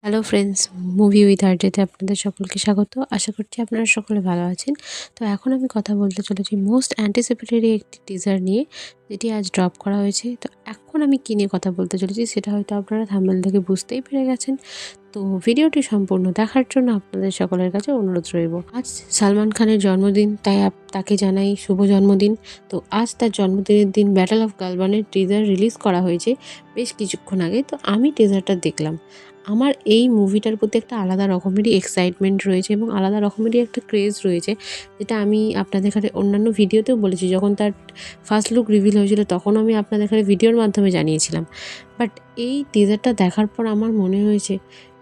Hello friends, movie with আরজেতে আপনাদের সকলকে স্বাগত। আশা করছি আপনারা সকলে ভালো আছেন। তো এখন আমি কথা বলতে চলেছি মোস্ট অ্যান্টিসিপেটেড একটি টিজার নিয়ে, যেটি আজ ড্রপ করা হয়েছে। তো এখন আমি কী নিয়ে কথা বলতে চলেছি সেটা হয়তো আপনারা থাম্বনেল থেকে বুঝতেই পেরে গেছেন। তো ভিডিওটি সম্পূর্ণ দেখার জন্য আপনাদের সকলের কাছে অনুরোধ রইব। আজ সালমান খানের জন্মদিন, তাই তাকে জানাই শুভ জন্মদিন। তো আজ তার জন্মদিনের দিন ব্যাটল অফ গালওয়ানের টিজার রিলিজ করা হয়েছে বেশ কিছুক্ষণ আগে। তো আমি টিজারটা দেখলাম। আমার এই মুভিটার প্রতি একটা আলাদা রকমেরই এক্সাইটমেন্ট রয়েছে এবং আলাদা রকমেরই একটা ক্রেজ রয়েছে, যেটা আমি আপনাদের কাছে অন্যান্য ভিডিওতেও বলেছি। যখন তার ফার্স্ট লুক রিভিল হয়েছিল তখন আমি আপনাদের কাছে ভিডিওর মাধ্যমে জানিয়েছিলাম। বাট এই টিজারটা দেখার পর আমার মনে হয়েছে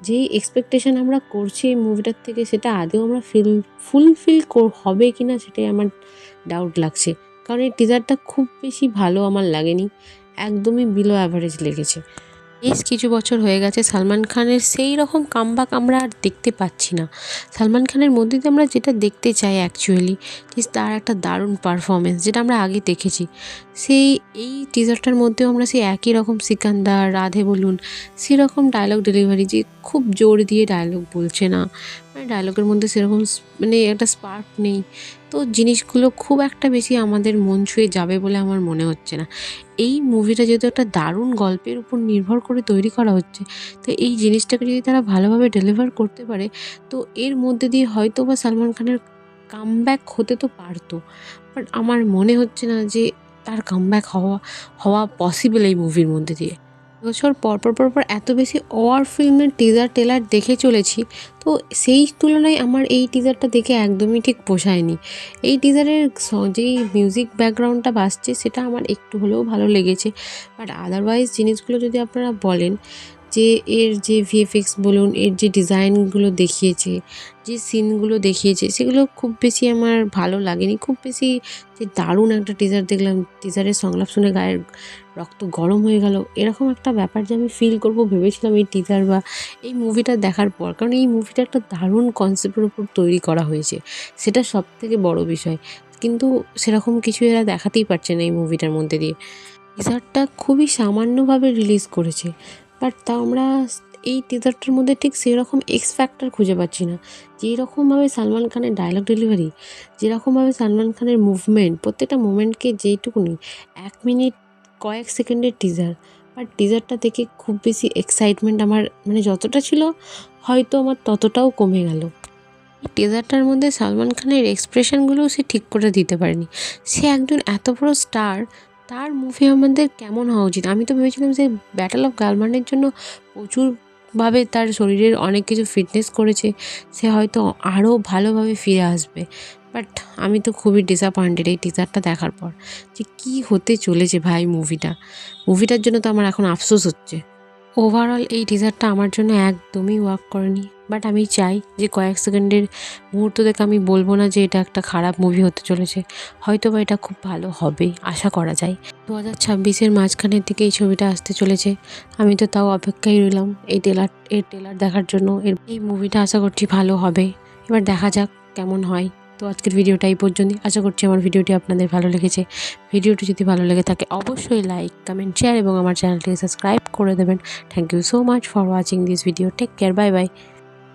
যেই এক্সপেকটেশন আমরা করছি এই মুভিটার থেকে, সেটা আদৌ আমরা ফুলফিল হবে কি না সেটাই আমার ডাউট লাগছে। কারণ এই টিজারটা খুব বেশি ভালো আমার লাগেনি, একদমই বিলো অ্যাভারেজ লেগেছে। বেশ কিছু বছর হয়ে গেছে সালমান খানের সেই রকম কামব্যাক আমরা আর দেখতে পাচ্ছি না। সালমান খানের মধ্যে দিয়ে আমরা যেটা দেখতে চাই অ্যাকচুয়ালি, যে তার একটা দারুণ পারফরমেন্স যেটা আমরা আগে দেখেছি, এই টিজারটার মধ্যেও আমরা সেই একই রকম সিকান্দার, রাধে বলুন, সেরকম ডায়লগ ডেলিভারি, যে খুব জোর দিয়ে ডায়লগ বলছে না, মানে ডায়লগের মধ্যে সেরকম মানে একটা স্পার্ক নেই। তো জিনিসগুলো খুব একটা বেশি আমাদের মন ছুঁয়ে যাবে বলে আমার মনে হচ্ছে না। এই মুভিটা যেহেতু একটা দারুণ গল্পের উপর নির্ভর করে তৈরি করা হচ্ছে, তো এই জিনিসটাকে যদি তারা ভালোভাবে ডেলিভার করতে পারে, তো এর মধ্যে দিয়ে হয়তো বা সালমান খানের কামব্যাক হতে তো পারতো। বাট আমার মনে হচ্ছে না যে তার কামব্যাক হওয়া পসিবল এই মুভির মধ্যে দিয়ে। বছর পরপর এত বেশি ওয়ার ফিল্মের টেলার দেখে চলেছি, তো সেই তুলনায় আমার এই টিজারটা দেখে একদমই ঠিক পোষায়নি। এই টিজারের যেই মিউজিক ব্যাকগ্রাউন্ডটা বাজছে সেটা আমার একটু হলেও ভালো লেগেছে। বাট আদারওয়াইজ জিনিসগুলো যদি আপনারা বলেন, যে এর যে ভিএফএক্স বলুন, এর যে ডিজাইনগুলো দেখিয়েছে, যে সিনগুলো দেখিয়েছে, সেগুলো খুব বেশি আমার ভালো লাগেনি। খুব বেশি যে দারুণ একটা টিজার দেখলাম, টিজারের সংলাপ শুনে গায়ের রক্ত গরম হয়ে গেল, এরকম একটা ব্যাপার যে আমি ফিল করব ভেবেছিলাম এই টিজার বা এই মুভিটা দেখার পর। কারণ এই মুভিটা একটা দারুণ কনসেপ্টের উপর তৈরি করা হয়েছে, সেটা সবথেকে বড় বিষয়। কিন্তু সেরকম কিছু এরা দেখাতেই পারছে না এই মুভিটার মধ্যে দিয়ে। টিজারটা খুবই সামান্যভাবে রিলিজ করেছে, বাট তাও আমরা এই টিজারটার মধ্যে ঠিক সেরকম এক্স ফ্যাক্টর খুঁজে পাচ্ছি না। যেই রকমভাবে সালমান খানের ডায়লগ ডেলিভারি, যেরকমভাবে সালমান খানের মুভমেন্ট, প্রত্যেকটা মোমেন্টকে যেইটুকুনি 1 মিনিট কয়েক সেকেন্ডের টিজার, বাট টিজারটা দেখে খুব বেশি এক্সাইটমেন্ট আমার মানে যতটা ছিল হয়তো আমার ততটাও কমে গেল। এই টিজারটার মধ্যে সালমান খানের এক্সপ্রেশনগুলোও সে ঠিক করে দিতে পারেনি। সে একজন এত বড় স্টার, তার মুভি আমাদের কেমন হওয়া উচিত। আমি তো ভেবেছিলাম যে ব্যাটল অফ গালওয়ানের জন্য প্রচুরভাবে তার শরীরের অনেক কিছু ফিটনেস করেছে, সে হয়তো আরও ভালোভাবে ফিরে আসবে। বাট আমি তো খুবই ডিসঅ্যাপয়েন্টেড এই টিজারটা দেখার পর, যে কী হতে চলেছে ভাই মুভিটার জন্য তো আমার এখন আফসোস হচ্ছে। ওভারঅল এই টিজারটা আমার জন্য একদমই ওয়ার্ক করেনি। বাট আমি চাই যে কয়েক সেকেন্ডের মুহূর্ত দেখে আমি বলবো না যে এটা একটা খারাপ মুভি হতে চলেছে। হয়তো বা এটা খুব ভালো হবে, আশা করা যায়। 2026-এর মাঝখানের দিকে এই ছবিটা আসতে চলেছে। আমি তো তাও অপেক্ষায় রইলাম এর টেলার দেখার জন্য। এই মুভিটা আশা করছি ভালো হবে। এবার দেখা যাক কেমন হয়। তো আজকের ভিডিওটা এই পর্যন্তই। আশা করছি আমার ভিডিওটি আপনাদের ভালো লেগেছে। ভিডিওটি যদি ভালো লেগে থাকে অবশ্যই লাইক, কমেন্ট, শেয়ার এবং আমার চ্যানেলটিকে সাবস্ক্রাইব করে দেবেন। Thank you so much for watching this video. Take care, bye by.